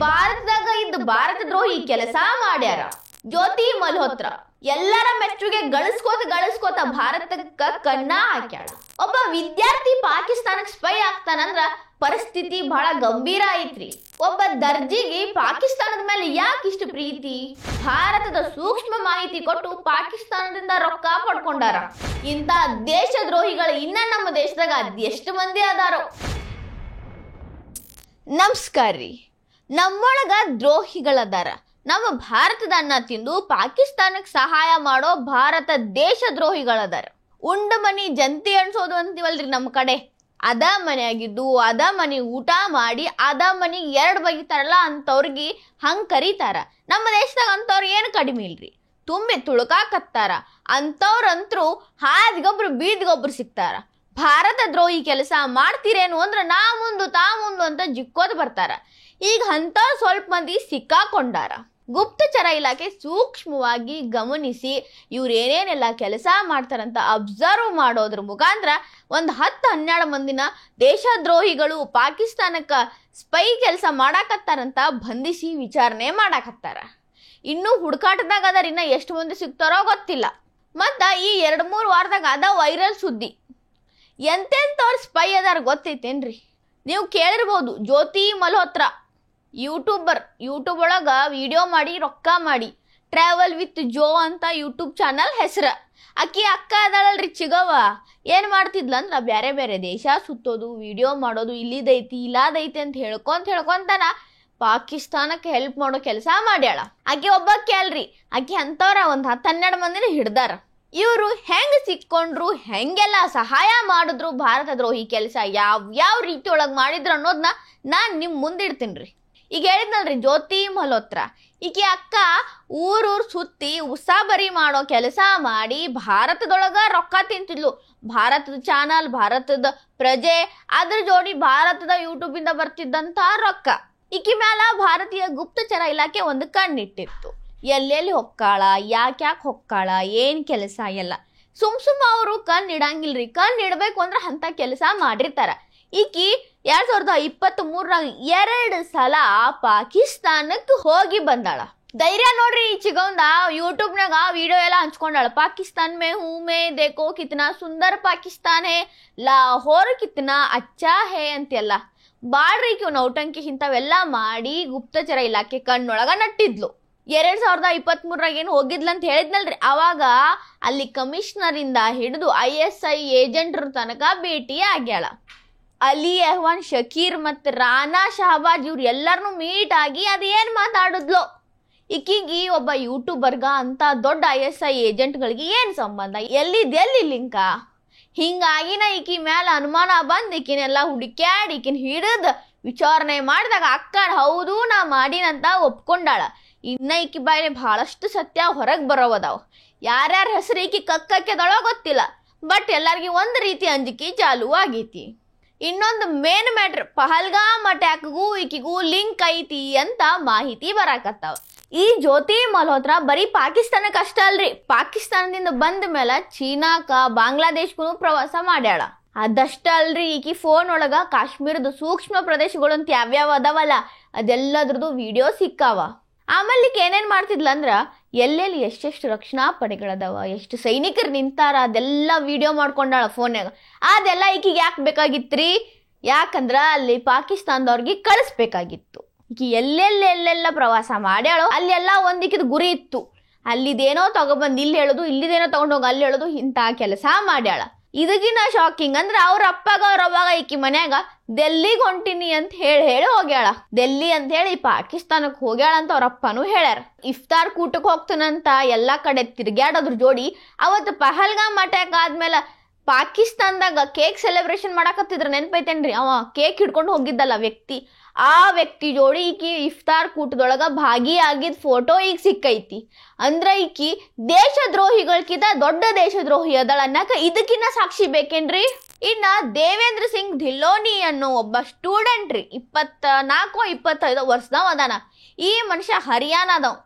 ಭಾರತದಾಗ ಇದ್ದ ಭಾರತ ದ್ರೋಹಿ ಕೆಲಸ ಮಾಡ್ಯಾರ ಜ್ಯೋತಿ ಮಲ್ಹೋತ್ರ. ಎಲ್ಲರ ಮೆಚ್ಚುಗೆ ಗಳಿಸ್ಕೋತ ಭಾರತಕ್ಕ ಕನ್ನ ಹಾಕ್ಯಾಳ. ಒಬ್ಬ ವಿದ್ಯಾರ್ಥಿ ಪಾಕಿಸ್ತಾನಕ್ಕೆ ಸ್ಪೈ ಆಗ್ತಾನಂದ್ರ ಪರಿಸ್ಥಿತಿ ಬಹಳ ಗಂಭೀರ ಐತ್ರಿ. ಒಬ್ಬ ದರ್ಜಿಗೆ ಪಾಕಿಸ್ತಾನದ ಮೇಲೆ ಯಾಕಿಷ್ಟು ಪ್ರೀತಿ? ಭಾರತದ ಸೂಕ್ಷ್ಮ ಮಾಹಿತಿ ಕೊಟ್ಟು ಪಾಕಿಸ್ತಾನದಿಂದ ರೊಕ್ಕ ಪಡ್ಕೊಂಡಾರ. ಇಂಥ ದೇಶದ್ರೋಹಿಗಳು ಇನ್ನ ನಮ್ಮ ದೇಶದಾಗ ಅದೆಷ್ಟು ಮಂದಿ ಅದಾರೋ. ನಮಸ್ಕಾರ ರೀ. ನಮ್ಮೊಳಗ ದ್ರೋಹಿಗಳದಾರ. ನಮ್ಮ ಭಾರತದ ಅನ್ನ ತಿಂದು ಪಾಕಿಸ್ತಾನಕ್ಕೆ ಸಹಾಯ ಮಾಡೋ ಭಾರತ ದೇಶ ದ್ರೋಹಿಗಳದಾರ. ಉಂಡ ಮನಿ ಜಂತಿ ಅನ್ಸೋದು ಅಂತೀವಲ್ರಿ ನಮ್ಮ ಕಡೆ. ಅದ ಮನೆ ಆಗಿದ್ದು ಅದ ಮನಿ ಊಟ ಮಾಡಿ ಅದ ಮನಿಗೆ 2 ಬಗಿತಾರಲ್ಲ ಅಂತವ್ರಿಗೆ ಹಂಗ್ ಕರೀತಾರ. ನಮ್ಮ ದೇಶದಾಗ ಅಂತವ್ರು ಏನು ಕಡಿಮೆ ಇಲ್ರಿ, ತುಂಬಿ ತುಳುಕಾಕತ್ತಾರ. ಅಂತವ್ರಂತ್ರು ಹಾದಿಗೊಬ್ರು ಬೀದಿಗೊಬ್ರು ಸಿಗ್ತಾರ. ಭಾರತ ದ್ರೋಹಿ ಕೆಲಸ ಮಾಡ್ತೀರೇನು ಅಂದ್ರೆ ನಾ ಮುಂದು ತಾ ಮುಂದು ಅಂತ ಜಿಕ್ಕೋದು ಬರ್ತಾರ. ಈಗ ಅಂತವ್ರು ಸ್ವಲ್ಪ ಮಂದಿ ಸಿಕ್ಕಾಕೊಂಡಾರ. ಗುಪ್ತಚರ ಇಲಾಖೆ ಸೂಕ್ಷ್ಮವಾಗಿ ಗಮನಿಸಿ ಇವ್ರು ಏನೇನೆಲ್ಲ ಕೆಲಸ ಮಾಡ್ತಾರಂತ ಅಬ್ಸರ್ವ್ ಮಾಡೋದ್ರ ಮುಖಾಂತರ ಒಂದು 10-12 ಮಂದಿನ ದೇಶದ್ರೋಹಿಗಳು ಪಾಕಿಸ್ತಾನಕ್ಕೆ ಸ್ಪೈ ಕೆಲಸ ಮಾಡಾಕತ್ತಾರಂತ ಬಂಧಿಸಿ ವಿಚಾರಣೆ ಮಾಡಾಕತ್ತಾರ. ಇನ್ನೂ ಹುಡುಕಾಟದಾಗ ಅದರ ಇನ್ನ ಎಷ್ಟು ಮಂದಿ ಸಿಗ್ತಾರೋ ಗೊತ್ತಿಲ್ಲ. ಮತ್ತ ಈ 2-3 ವಾರದಾಗ ಅದ ವೈರಲ್ ಸುದ್ದಿ. ಎಂತೆಂಥವ್ರು ಸ್ಪೈ ಅದಾರ ಗೊತ್ತೈತೇನ್ರಿ? ನೀವು ಕೇಳಿರ್ಬೋದು, ಜ್ಯೋತಿ ಮಲ್ಹೋತ್ರ ಯೂಟ್ಯೂಬ್ ಒಳಗ ವಿಡಿಯೋ ಮಾಡಿ ರೊಕ್ಕ ಮಾಡಿ ಟ್ರಾವೆಲ್ ವಿತ್ ಜೋ ಅಂತ ಯೂಟ್ಯೂಬ್ ಚಾನಲ್ ಹೆಸರು. ಅಕ್ಕಿ ಅಕ್ಕ ಅದಾಳಲ್ರಿ ಚಿಗವ್ವ, ಏನ್ ಮಾಡ್ತಿದ್ಲಂದ್ರ ಬ್ಯಾರೆ ಬೇರೆ ದೇಶ ಸುತ್ತೋದು, ವಿಡಿಯೋ ಮಾಡೋದು, ಇಲ್ಲಿದೈತಿ ಇಲ್ಲಾದೈತಿ ಅಂತ ಹೇಳ್ಕೊಂತಾನ ಪಾಕಿಸ್ತಾನಕ್ಕೆ ಹೆಲ್ಪ್ ಮಾಡೋ ಕೆಲಸ ಮಾಡ್ಯಾಳ. ಆಕೆ ಒಬ್ಬಕ್ಕೆ ಅಲ್ರಿ, ಆಕೆ ಅಂತವ್ರ ಒಂದು 10-12 ಮಂದಿನ ಹಿಡ್ದಾರ. ಇವರು ಹೆಂಗ್ ಸಿಕ್ಕೊಂಡ್ರು, ಹೆಂಗೆಲ್ಲ ಸಹಾಯ ಮಾಡಿದ್ರು, ಭಾರತ ದ್ರೋಹಿ ಕೆಲಸ ಯಾವ ರೀತಿ ಒಳಗೆ ಮಾಡಿದ್ರು ಅನ್ನೋದನ್ನ ನಾನ್ ನಿಮ್ ಮುಂದಿಡ್ತೀನಿ. ಈಗ ಹೇಳಿದ್ನಲ್ರಿ ಜ್ಯೋತಿ ಮಲ್ಹೋತ್ರ, ಈಕೆ ಅಕ್ಕ ಊರೂರ್ ಸುತ್ತಿ ಉಸಾಬರಿ ಮಾಡೋ ಕೆಲಸ ಮಾಡಿ ಭಾರತದೊಳಗ ರೊಕ್ಕ ತಿಂತಿದ್ಲು. ಭಾರತದ ಚಾನಲ್, ಭಾರತದ ಪ್ರಜೆ, ಅದ್ರ ಜೋಡಿ ಭಾರತದ ಯೂಟ್ಯೂಬಿಂದ ಬರ್ತಿದ್ದಂತ ರೊಕ್ಕ. ಈಕಿ ಮ್ಯಾಲ ಭಾರತೀಯ ಗುಪ್ತಚರ ಇಲಾಖೆ ಒಂದು ಕಣ್ಣಿಟ್ಟಿತ್ತು. ಎಲ್ಲೆಲ್ಲಿ ಹೊಕ್ಕಾಳ, ಯಾಕೆ ಹೊಕ್ಕಾಳ, ಏನ್ ಕೆಲಸ ಎಲ್ಲ ಸುಮ್ ಅವರು ಕಣ್ಣಿಡಂಗಿಲ್ರಿ. ಕಣ್ಣಿಡ್ಬೇಕು ಅಂದ್ರೆ ಅಂತ ಕೆಲಸ ಮಾಡಿರ್ತಾರ. ಈಕಿ 2023 2 ಸಲ ಪಾಕಿಸ್ತಾನಕ್ಕೆ ಹೋಗಿ ಬಂದಾಳ. ಧೈರ್ಯ ನೋಡ್ರಿ ಈ ಚಿಗವಂದ. ಯೂಟ್ಯೂಬ್ನಾಗ ವಿಡಿಯೋ ಎಲ್ಲ ಹಂಚ್ಕೊಂಡಾಳ. ಪಾಕಿಸ್ತಾನ್ ಮೇ ಹೂ ಮೇ ದೇಖೋ ಕಿತ್ನಾ ಸುಂದರ್ ಪಾಕಿಸ್ತಾನ್ ಹೇ, ಲಾಹೋರ್ ಕಿತ್ನಾ ಅಚ್ಚಾ ಹೇ ಅಂತೆಲ್ಲ ಬಾಳ್ರಿ ಈಕಿ ನೌಟಂಕಿ ಇಂಥವೆಲ್ಲ ಮಾಡಿ ಗುಪ್ತಚರ ಇಲಾಖೆ ಕಣ್ಣೊಳಗ ನಟ್ಟಿದ್ಲು. 2023 ಏನು ಹೋಗಿದ್ಲಂತ ಹೇಳಿದ್ನಲ್ರಿ, ಅವಾಗ ಅಲ್ಲಿ ಕಮಿಷನರ್ ಇಂದ ಹಿಡಿದು ISI ಏಜೆಂಟ್ರ ತನಕ ಭೇಟಿ ಆಗ್ಯಾಳ. ಅಲಿ ಎಹ್ವಾನ್ ಶಕೀರ್ ಮತ್ತು ರಾನಾ ಶಹಬಾಜ್ ಇವ್ರು ಎಲ್ಲರನ್ನೂ ಮೀಟ್ ಆಗಿ ಅದೇನ್ ಮಾತಾಡಿದ್ಲು. ಈಕಿಗಿ ಒಬ್ಬ ಯೂಟ್ಯೂಬರ್ಗ ಅಂತ ದೊಡ್ಡ ISI ಏಜೆಂಟ್ಗಳಿಗೆ ಏನ್ ಸಂಬಂಧ, ಎಲ್ಲಿ ಲಿಂಕ? ಹಿಂಗಾಗಿನ ಈಕಿ ಮ್ಯಾಲ ಅನುಮಾನ ಬಂದ್ ಈಕಿನೆಲ್ಲ ಹುಡುಕ್ಯಾಡಿ ಈಕಿನ ಹಿಡಿದ್ ವಿಚಾರಣೆ ಮಾಡಿದಾಗ ಅಕ್ಕನ ಹೌದು ನಾ ಮಾಡಿನಂತ ಒಪ್ಕೊಂಡಾಳ. ಇನ್ನ ಈಕಿ ಬಾಯಿಲೆ ಬಹಳಷ್ಟು ಸತ್ಯ ಹೊರಗೆ ಬರೋವದಾವ. ಯಾರ್ಯಾರ ಹೆಸರು ಈಕಿ ಕಕ್ಕದಳೋ ಗೊತ್ತಿಲ್ಲ, ಬಟ್ ಎಲ್ಲರಿಗೂ ಒಂದು ರೀತಿ ಅಂಜಿಕೆ ಚಾಲು ಆಗೈತಿ. ಇನ್ನೊಂದು ಮೇನ್ ಮ್ಯಾಟ್ರ್, ಪಹಲ್ಗಾಮ್ ಅಟ್ಯಾಕ್ಗೂ ಈಕಿಗೂ ಲಿಂಕ್ ಐತಿ ಅಂತ ಮಾಹಿತಿ ಬರಾಕತ್ತಾವ. ಈ ಜ್ಯೋತಿ ಮಲ್ಹೋತ್ರ ಬರೀ ಪಾಕಿಸ್ತಾನಕ್ಕೆ ಅಷ್ಟ ಅಲ್ರಿ, ಪಾಕಿಸ್ತಾನದಿಂದ ಬಂದ ಮೇಲೆ ಚೀನಾಕ, ಬಾಂಗ್ಲಾದೇಶಕ್ಕೂ ಪ್ರವಾಸ ಮಾಡ್ಯಾಳ. ಅದಷ್ಟ ಅಲ್ರಿ, ಈಕಿ ಫೋನ್ ಒಳಗ ಕಾಶ್ಮೀರದ ಸೂಕ್ಷ್ಮ ಪ್ರದೇಶಗಳು ಅಂತ ಯಾವ್ಯಾವ ಅದಾವಲ್ಲ ಅದೆಲ್ಲದ್ರದ್ದು ವಿಡಿಯೋ ಸಿಕ್ಕಾವ. ಆಮೇಲೆ ಈಕೆ ಏನೇನ್ ಮಾಡ್ತಿದ್ಲಂದ್ರ ಎಲ್ಲೆಲ್ಲಿ ಎಷ್ಟೆಷ್ಟು ರಕ್ಷಣಾ ಪಡೆಗಳದಾವ, ಎಷ್ಟು ಸೈನಿಕರು ನಿಂತಾರ ಅದೆಲ್ಲ ವಿಡಿಯೋ ಮಾಡ್ಕೊಂಡಾಳ ಫೋನ್ಯಾಗ. ಅದೆಲ್ಲ ಈಕಿಗೆ ಯಾಕೆ ಬೇಕಾಗಿತ್ರಿ? ಯಾಕಂದ್ರ ಅಲ್ಲಿ ಪಾಕಿಸ್ತಾನದವ್ರಿಗೆ ಕಳಿಸ್ಬೇಕಾಗಿತ್ತು. ಈಕಿ ಎಲ್ಲೆಲ್ಲ ಪ್ರವಾಸ ಮಾಡ್ಯಾಳೋ ಅಲ್ಲೆಲ್ಲ ಒಂದಿಕ್ಕಿದ ಗುರಿ ಇತ್ತು. ಅಲ್ಲಿದೇನೋ ತಗೊಬಂದು ಇಲ್ಲಿ ಹೇಳೋದು, ಇಲ್ಲಿದೇನೋ ತಗೊಂಡೋಗಿ ಅಲ್ಲಿ ಹೇಳೋದು, ಇಂಥ ಕೆಲಸ ಮಾಡ್ಯಾಳ. ಇದಕ್ಕಿನ್ನ ಶಾಕಿಂಗ್ ಅಂದ್ರೆ ಅವ್ರ ಅಪ್ಪಾಗ ಅವ್ರ ಅವಾಗ ಈಕಿ ಮನ್ಯಾಗ ಡೆಲ್ಲಿಗೆ ಹೊಂಟಿನಿ ಅಂತ ಹೇಳಿ ಹೋಗ್ಯಾಳ. ಡೆಲ್ಲಿ ಅಂತ ಹೇಳಿ ಪಾಕಿಸ್ತಾನಕ್ಕೆ ಹೋಗ್ಯಾಳ ಅಂತ ಅವ್ರ ಅಪ್ಪನೂ ಹೇಳ್ಯಾರ. ಇಫ್ತಾರ್ ಕೂಟಕ್ಕೆ ಹೋಗ್ತಾನಂತ ಎಲ್ಲಾ ಕಡೆ ತಿರ್ಗ್ಯಾಡೋದ್ರ ಜೋಡಿ ಅವತ್ತು ಪಹಲ್ಗಾಮ್ ಅಟ್ಯಾಕ್ ಆದ್ಮೇಲೆ ಪಾಕಿಸ್ತಾನದಾಗ ಕೇಕ್ ಸೆಲೆಬ್ರೇಷನ್ ಮಾಡಾಕತ್ತಿದ್ರ ನೆನ್ಪೈತೇನ್ರಿ? ಅವ ಕೇಕ್ ಹಿಡ್ಕೊಂಡು ಹೋಗಿದ್ದಲ್ಲ ವ್ಯಕ್ತಿ, ಆ ವ್ಯಕ್ತಿ ಜೋಡಿ ಈಕಿ ಇಫ್ತಾರ್ ಕೂಟದೊಳಗ ಭಾಗಿಯಾಗಿದ್ ಫೋಟೋ ಈಗ ಸಿಕ್ಕೈತಿ. ಅಂದ್ರ ಈಕಿ ದೇಶದ್ರೋಹಿಗಳ್ಕಿಂತ ದೊಡ್ಡ ದೇಶದ್ರೋಹಿ ಅದಳ ಅನ್ನಕ ಇದಕ್ಕಿನ್ನ ಸಾಕ್ಷಿ ಬೇಕೇನ್ರಿ? ಇನ್ನ ದೇವೇಂದ್ರ ಸಿಂಗ್ ಧಿಲ್ಲೋನಿ ಅನ್ನೋ ಒಬ್ಬ ಸ್ಟೂಡೆಂಟ್ ರೀ, 24-25 ವರ್ಷದವ ಅದಾನ. ಈ ಮನುಷ್ಯ ಹರಿಯಾಣದವ್.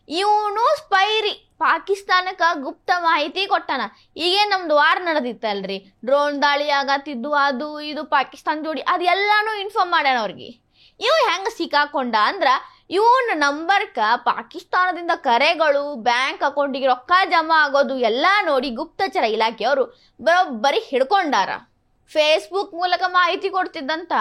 ಇವನು ಸ್ಪೈರಿ ಪಾಕಿಸ್ತಾನಕ್ಕೆ ಗುಪ್ತ ಮಾಹಿತಿ ಕೊಟ್ಟಾನ. ಈಗೇನು ನಮ್ದು ವಾರ್ ನಡೆದಿತ್ತಲ್ರಿ, ಡ್ರೋನ್ ದಾಳಿ ಆಗತ್ತಿದ್ದು, ಅದು ಇದು ಪಾಕಿಸ್ತಾನ ಜೋಡಿ ಅದೆಲ್ಲಾನು ಇನ್ಫಾರ್ಮ್ ಮಾಡ್ಯಾನ ಅವ್ರಿಗೆ. ಇವು ಹೆಂಗೆ ಸಿಕ್ಕಾಕೊಂಡ ಅಂದ್ರ ಇವನ ನಂಬರ್ಕ ಪಾಕಿಸ್ತಾನದಿಂದ ಕರೆಗಳು, ಬ್ಯಾಂಕ್ ಅಕೌಂಟಿಗೆ ರೊಕ್ಕ ಜಮಾ ಆಗೋದು ಎಲ್ಲ ನೋಡಿ ಗುಪ್ತಚರ ಇಲಾಖೆಯವರು ಬರೋಬ್ಬರಿ ಹಿಡ್ಕೊಂಡಾರ. ಫೇಸ್ಬುಕ್ ಮೂಲಕ ಮಾಹಿತಿ ಕೊಡ್ತಿದ್ದಂತ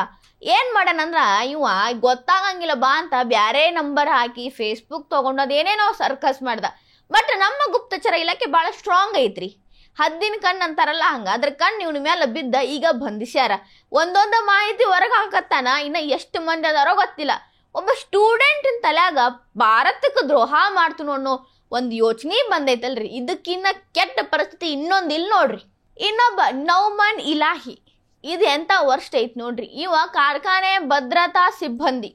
ಏನ್ ಮಾಡ್ಯಾನಂದ್ರ ಇವ ಗೊತ್ತಾಗಂಗಿಲ್ಲ ಬಾ ಅಂತ ಬ್ಯಾರೆ ನಂಬರ್ ಹಾಕಿ ಫೇಸ್ಬುಕ್ ತಗೊಂಡು ಅದೇನೇನೋ ಸರ್ಕಸ್ ಮಾಡ್ದ. ಬಟ್ ನಮ್ಮ ಗುಪ್ತಚರ ಇಲಾಖೆ ಬಹಳ ಸ್ಟ್ರಾಂಗ್ ಐತ್ರಿ. ಹದ್ದಿನ ಕಣ್ಣು ಅಂತಾರಲ್ಲ ಹಂಗ ಅದ್ರ ಕಣ್ಣು ಇವನ ಮೇಲೆ ಬಿದ್ದ ಈಗ ಬಂಧಿಸ್ಯಾರ. ಒಂದೊಂದ ಮಾಹಿತಿ ಹೊರಗೆ ಹಾಕತ್ತಾನ. ಇನ್ನ ಎಷ್ಟು ಮಂದಿ ಅದಾರೋ ಗೊತ್ತಿಲ್ಲ. ಒಬ್ಬ ಸ್ಟೂಡೆಂಟ್ ತಲ್ಯಾಗ ಭಾರತಕ್ಕೆ ದ್ರೋಹ ಮಾಡ್ತನು ಅನ್ನೋ ಒಂದು ಯೋಚನೆ ಬಂದೈತಲ್ರಿ. ಇದಕ್ಕಿನ್ನ ಕೆಟ್ಟ ಪರಿಸ್ಥಿತಿ ಇನ್ನೊಂದು ಇಲ್ಲಿ ನೋಡ್ರಿ. ಇನ್ನೊಬ್ಬ ನೌಮನ್ ಇಲಾಹಿ, ಇದು ಎಂತ ವರ್ಷ ಐತ್ ನೋಡ್ರಿ. ಇವ ಕಾರ್ಖಾನೆ ಭದ್ರತಾ ಸಿಬ್ಬಂದಿ.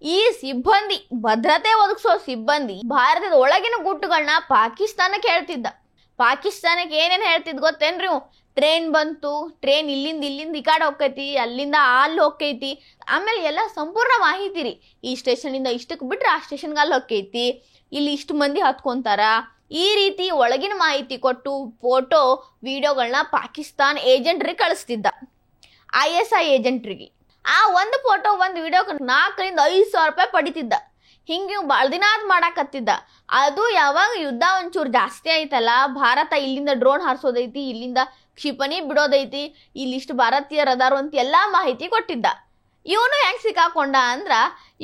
ಈ ಸಿಬ್ಬಂದಿ ಭದ್ರತೆ ಒದಗಿಸೋ ಸಿಬ್ಬಂದಿ ಭಾರತದ ಒಳಗಿನ ಗುಟ್ಟುಗಳನ್ನ ಪಾಕಿಸ್ತಾನಕ್ಕೆ ಹೇಳ್ತಿದ್ದ. ಪಾಕಿಸ್ತಾನಕ್ಕೆ ಏನೇನು ಹೇಳ್ತಿದ್ ಗೊತ್ತೇನ್ರಿ? ಟ್ರೈನ್ ಬಂತು, ಟ್ರೈನ್ ಇಲ್ಲಿಂದ ಈ ಕಡೆ ಹೋಗ್ತೈತಿ, ಅಲ್ಲಿಂದ ಅಲ್ಲಿ ಹೋಗ್ತೈತಿ, ಆಮೇಲೆ ಎಲ್ಲ ಸಂಪೂರ್ಣ ಮಾಹಿತಿ ರೀ. ಈ ಸ್ಟೇಷನಿಂದ ಇಷ್ಟಕ್ಕೆ ಬಿಟ್ರೆ ಆ ಸ್ಟೇಷನ್ಗೆ ಅಲ್ಲಿ ಹೋಗ್ತೈತಿ, ಇಲ್ಲಿ ಇಷ್ಟು ಮಂದಿ ಹತ್ಕೊಂತಾರ, ಈ ರೀತಿ ಒಳಗಿನ ಮಾಹಿತಿ ಕೊಟ್ಟು ಫೋಟೋ ವಿಡಿಯೋಗಳನ್ನ ಪಾಕಿಸ್ತಾನ್ ಏಜೆಂಟ್ರಿಗೆ ಕಳಿಸ್ತಿದ್ದ. ISI ಏಜೆಂಟ್ರಿಗೆ ಆ ಒಂದು ಫೋಟೋ ಒಂದು ವಿಡಿಯೋಕ್ಕೆ 4,000 ರಿಂದ 5,000 ರೂಪಾಯಿ ಪಡಿತಿದ್ದ. ಹಿಂಗೆ ಭಾಳ ದಿನ ಮಾಡಾಕತ್ತಿದ್ದ. ಅದು ಯಾವಾಗ ಯುದ್ಧ ಒಂಚೂರು ಜಾಸ್ತಿ ಆಯ್ತಲ್ಲ, ಭಾರತ ಇಲ್ಲಿಂದ ಡ್ರೋನ್ ಹಾರಿಸೋದೈತಿ, ಇಲ್ಲಿಂದ ಕ್ಷಿಪಣಿ ಬಿಡೋದೈತಿ, ಇಲ್ಲಿಷ್ಟು ಭಾರತೀಯರು ಅದಾರು ಅಂತ ಎಲ್ಲ ಮಾಹಿತಿ ಕೊಟ್ಟಿದ್ದ. ಇವನು ಹೆಂಗೆ ಸಿಕ್ಕಾಕೊಂಡ ಅಂದ್ರ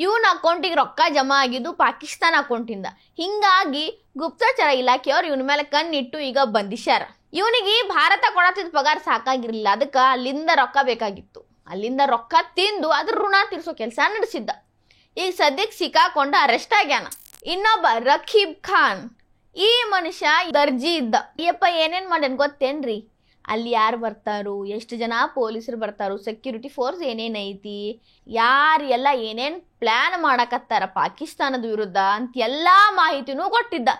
ಇವನ ಅಕೌಂಟಿಗೆ ರೊಕ್ಕ ಜಮಾ ಆಗಿದ್ದು ಪಾಕಿಸ್ತಾನ ಅಕೌಂಟಿಂದ. ಹಿಂಗಾಗಿ ಗುಪ್ತಚರ ಇಲಾಖೆಯವ್ರು ಇವನ ಮೇಲೆ ಕಣ್ಣಿಟ್ಟು ಈಗ ಬಂಧಿಸ್ಯಾರ. ಇವನಿಗೆ ಭಾರತ ಕೊಡತಿದ್ದ ಪಗಾರ ಸಾಕಾಗಿರ್ಲಿಲ್ಲ, ಅದಕ್ಕೆ ಅಲ್ಲಿಂದ ರೊಕ್ಕ ಬೇಕಾಗಿತ್ತು. ಅಲ್ಲಿಂದ ರೊಕ್ಕ ತಿಂದು ಅದ್ರ ಋಣ ತೀರ್ಸೋ ಕೆಲಸ ನಡೆಸಿದ್ದ. ಈಗ ಸದ್ಯಕ್ಕೆ ಸಿಕ್ಕಾಕೊಂಡ ಅರೆಸ್ಟ್ ಆಗ್ಯಾನ. ಇನ್ನೊಬ್ಬ ರಖೀಬ್ ಖಾನ್, ಈ ಮನುಷ್ಯ ದರ್ಜಿ ಇದ್ದ. ಯಪ್ಪ ಏನೇನ್ ಮಾಡ್ಯಾನ ಗೊತ್ತೇನ್ರಿ? ಅಲ್ಲಿ ಯಾರು ಬರ್ತಾರು, ಎಷ್ಟು ಜನ ಪೊಲೀಸರು ಬರ್ತಾರು, ಸೆಕ್ಯೂರಿಟಿ ಫೋರ್ಸ್ ಏನೇನೈತಿ, ಯಾರೆಲ್ಲ ಏನೇನ್ ಪ್ಲಾನ್ ಮಾಡಕತ್ತಾರ ಪಾಕಿಸ್ತಾನದ ವಿರುದ್ಧ ಅಂತ ಎಲ್ಲಾ ಮಾಹಿತಿನೂ ಕೊಟ್ಟಿದ್ದ.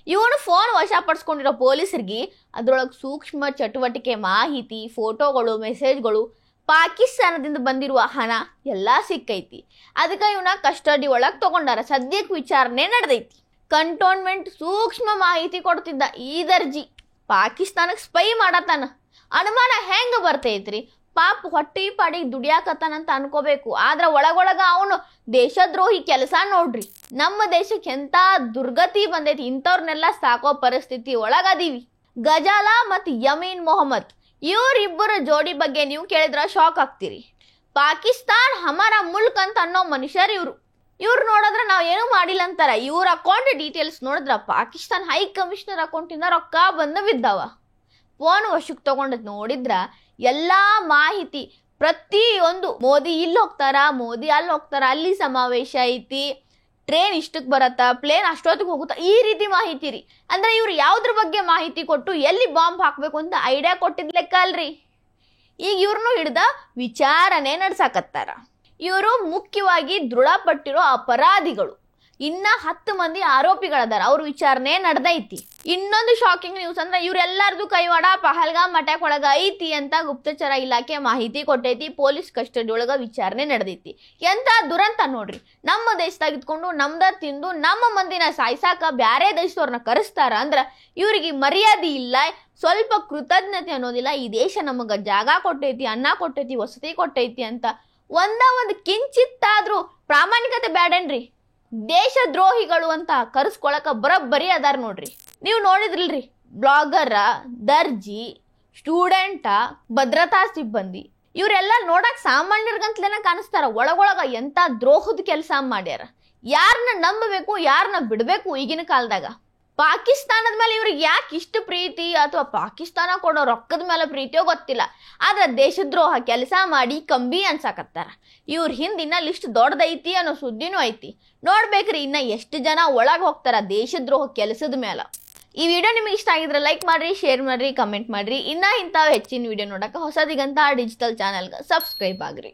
ಇವನು ಫೋನ್ ವಶಪಡಿಸ್ಕೊಂಡಿರೋ ಪೊಲೀಸರಿಗೆ ಅದ್ರೊಳಗೆ ಸೂಕ್ಷ್ಮ ಚಟುವಟಿಕೆ ಮಾಹಿತಿ, ಫೋಟೋಗಳು, ಮೆಸೇಜ್ಗಳು, ಪಾಕಿಸ್ತಾನದಿಂದ ಬಂದಿರುವ ಹಣ ಎಲ್ಲ ಸಿಕ್ಕೈತಿ. ಅದಕ್ಕೆ ಇವನ ಕಸ್ಟಡಿ ಒಳಗೆ ತಗೊಂಡಾರ. ಸದ್ಯಕ್ಕೆ ವಿಚಾರಣೆ ನಡೆದೈತಿ. ಕಂಟೋನ್ಮೆಂಟ್ ಸೂಕ್ಷ್ಮ ಮಾಹಿತಿ ಕೊಡ್ತಿದ್ದ ಈ ದರ್ಜಿ ಪಾಕಿಸ್ತಾನಕ್ಕೆ ಸ್ಪೈ ಮಾಡತ್ತಾನ. ಅನುಮಾನ ಹೆಂಗ ಬರ್ತೈತ್ರಿ? ಪಾಪ ಹೊಟ್ಟಿ ಪಾಡಿಗೆ ದುಡಿಯಾಕತ್ತಾನಂತ ಅನ್ಕೋಬೇಕು, ಆದ್ರ ಒಳಗೊಳಗ ಅವನು ದೇಶದ್ರೋಹಿ ಕೆಲಸ ನೋಡ್ರಿ. ನಮ್ಮ ದೇಶಕ್ಕೆ ಎಂತ ದುರ್ಗತಿ ಬಂದೈತಿ, ಇಂಥವ್ರನ್ನೆಲ್ಲ ಸಾಕೋ ಪರಿಸ್ಥಿತಿ ಒಳಗದೀವಿ. ಗಜಾಲಾ ಮತ್ತು ಯಮೀನ್ ಮೊಹಮ್ಮದ್ ಇವರಿಬ್ಬರ ಜೋಡಿ ಬಗ್ಗೆ ನೀವು ಕೇಳಿದ್ರ ಶಾಕ್ ಆಗ್ತೀರಿ. ಪಾಕಿಸ್ತಾನ್ ಹಮಾರ ಮುಲ್ಕ್ ಅಂತ ಅನ್ನೋ ಮನುಷ್ಯರು ಇವ್ರು ನೋಡಿದ್ರೆ ನಾವು ಏನೂ ಮಾಡಿಲ್ಲ ಅಂತಾರ. ಇವ್ರ ಅಕೌಂಟ್ ಡೀಟೇಲ್ಸ್ ನೋಡಿದ್ರ ಪಾಕಿಸ್ತಾನ್ ಹೈ ಕಮಿಷನರ್ ಅಕೌಂಟಿಂದ ರೊಕ್ಕ ಬಂದು ಬಿದ್ದಾವ. ಫೋನ್ ವಶಕ್ಕೆ ತಗೊಂಡ್ ನೋಡಿದ್ರ ಎಲ್ಲಾ ಮಾಹಿತಿ ಪ್ರತಿಯೊಂದು, ಮೋದಿ ಇಲ್ಲಿ ಹೋಗ್ತಾರ, ಮೋದಿ ಅಲ್ಲಿ ಹೋಗ್ತಾರ, ಅಲ್ಲಿ ಸಮಾವೇಶ ಐತಿ, ಟ್ರೈನ್ ಇಷ್ಟಕ್ಕೆ ಬರತ್ತಾ, ಪ್ಲೇನ್ ಅಷ್ಟೊತ್ತಿಗೆ ಹೋಗುತ್ತಾ, ಈ ರೀತಿ ಮಾಹಿತಿ ರೀ. ಅಂದ್ರೆ ಇವ್ರು ಯಾವ್ದ್ರ ಬಗ್ಗೆ ಮಾಹಿತಿ ಕೊಟ್ಟು ಎಲ್ಲಿ ಬಾಂಬ್ ಹಾಕ್ಬೇಕು ಅಂತ ಐಡಿಯಾ ಕೊಟ್ಟಿದ್ ಲೆಕ್ಕ ಅಲ್ರಿ. ಈಗ ಇವ್ರನ್ನು ಹಿಡ್ದ ವಿಚಾರಣೆ ನಡ್ಸಾಕತ್ತಾರ. ಇವರು ಮುಖ್ಯವಾಗಿ ದೃಢಪಟ್ಟಿರೋ ಅಪರಾಧಿಗಳು. ಇನ್ನ 10 ಮಂದಿ ಆರೋಪಿಗಳದಾರ, ಅವ್ರ ವಿಚಾರಣೆ ನಡೆದೈತಿ. ಇನ್ನೊಂದು ಶಾಕಿಂಗ್ ನ್ಯೂಸ್ ಅಂದ್ರೆ ಇವ್ರೆಲ್ಲಾರ್ದು ಕೈವಾಡ ಪಹಲ್ಗಾಮ್ ಅಟ್ಯಾಕ್ ಒಳಗ ಐತಿ ಅಂತ ಗುಪ್ತಚರ ಇಲಾಖೆ ಮಾಹಿತಿ ಕೊಟ್ಟೈತಿ. ಪೊಲೀಸ್ ಕಸ್ಟಡಿ ಒಳಗ ವಿಚಾರಣೆ ನಡೆದೈತಿ. ಎಂತ ದುರಂತ ನೋಡ್ರಿ. ನಮ್ಮ ದೇಶದಾಗ ಇದ್ಕೊಂಡು ನಮ್ದ ತಿಂದು ನಮ್ಮ ಮಂದಿನ ಸಾಯ್ಸಾಕ ಬ್ಯಾರೆ ದೇಶದವ್ರನ್ನ ಕರೆಸ್ತಾರ ಅಂದ್ರ ಇವ್ರಿಗೆ ಮರ್ಯಾದೆ ಇಲ್ಲ, ಸ್ವಲ್ಪ ಕೃತಜ್ಞತೆ ಅನ್ನೋದಿಲ್ಲ. ಈ ದೇಶ ನಮಗ ಜಾಗ ಕೊಟ್ಟೈತಿ, ಅನ್ನ ಕೊಟ್ಟೈತಿ, ವಸತಿ ಕೊಟ್ಟೈತಿ ಅಂತ ಒಂದು ಕಿಂಚಿತ್ತಾದ್ರೂ ಪ್ರಾಮಾಣಿಕತೆ ಬ್ಯಾಡೇನ್ರಿ? ದೇಶದ್ರೋಹಿಗಳು ಅಂತ ಕರೆಸ್ಕೊಳಕ ಬರೋಬ್ಬರಿ ಅದಾರ ನೋಡ್ರಿ. ನೀವು ನೋಡಿದ್ರಿಲ್ರಿ, ಬ್ಲಾಗರ, ದರ್ಜಿ, ಸ್ಟೂಡೆಂಟ, ಭದ್ರತಾ ಸಿಬ್ಬಂದಿ ಇವರೆಲ್ಲ ನೋಡಕ್ ಸಾಮಾನ್ಯರಿಗಂತಲೇನ ಕಾಣಿಸ್ತಾರ. ಒಳಗೊಳಗ ಎಂತ ದ್ರೋಹದ ಕೆಲಸ ಮಾಡ್ಯಾರ. ಯಾರನ್ನ ನಂಬಬೇಕು, ಯಾರನ್ನ ಬಿಡ್ಬೇಕು ಈಗಿನ ಕಾಲದಾಗ? ಪಾಕಿಸ್ತಾನದ ಮೇಲೆ ಇವ್ರಿಗೆ ಯಾಕೆ ಇಷ್ಟು ಪ್ರೀತಿ, ಅಥವಾ ಪಾಕಿಸ್ತಾನ ಕೊಡೋ ರೊಕ್ಕದ ಮೇಲೆ ಪ್ರೀತಿಯೋ ಗೊತ್ತಿಲ್ಲ, ಆದ್ರೆ ದೇಶದ್ರೋಹ ಕೆಲಸ ಮಾಡಿ ಕಂಬಿ ಅನ್ಸಾಕತ್ತಾರ. ಇವ್ರ ಹಿಂದಿನ ಲಿಸ್ಟ್ ದೊಡ್ಡದೈತಿ ಅನ್ನೋ ಸುದ್ದಿನೂ ಐತಿ. ನೋಡ್ಬೇಕ್ರಿ ಇನ್ನ ಎಷ್ಟು ಜನ ಒಳಗೆ ಹೋಗ್ತಾರ ದೇಶದ್ರೋಹ ಕೆಲಸದ ಮೇಲೆ. ಈ ವಿಡಿಯೋ ನಿಮಗೆ ಇಷ್ಟ ಆಗಿದ್ರೆ ಲೈಕ್ ಮಾಡ್ರಿ, ಶೇರ್ ಮಾಡ್ರಿ, ಕಮೆಂಟ್ ಮಾಡ್ರಿ. ಇನ್ನ ಇಂಥ ಹೆಚ್ಚಿನ ವಿಡಿಯೋ ನೋಡಕ್ಕೆ ಹೊಸದಿಗಂತ ಡಿಜಿಟಲ್ ಚಾನೆಲ್ಗೆ ಸಬ್ಸ್ಕ್ರೈಬ್ ಆಗ್ರಿ.